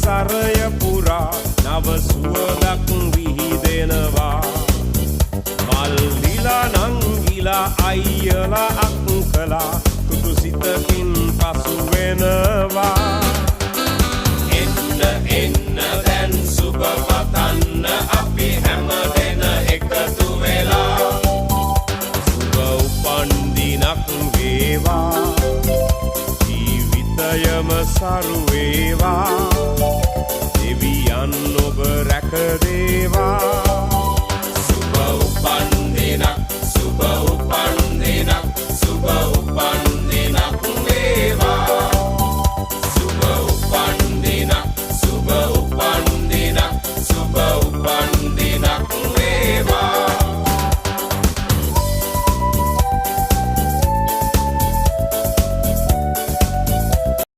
සරය පුරා නව සුවඳක් විහිදෙනවා. මල් දිලා නංගිලා අයියලා අක්කලා තුටු සිතකින් පසු වෙනවා. එන්න එන්න දැන් සුබ පතන්න අපි හැම දෙන එකතු වෙලා. සුබ උපන්දිනක් වේවා, ජීවිතයම සරු වේවා, දෙවියන් ඔබ රැක දේවා.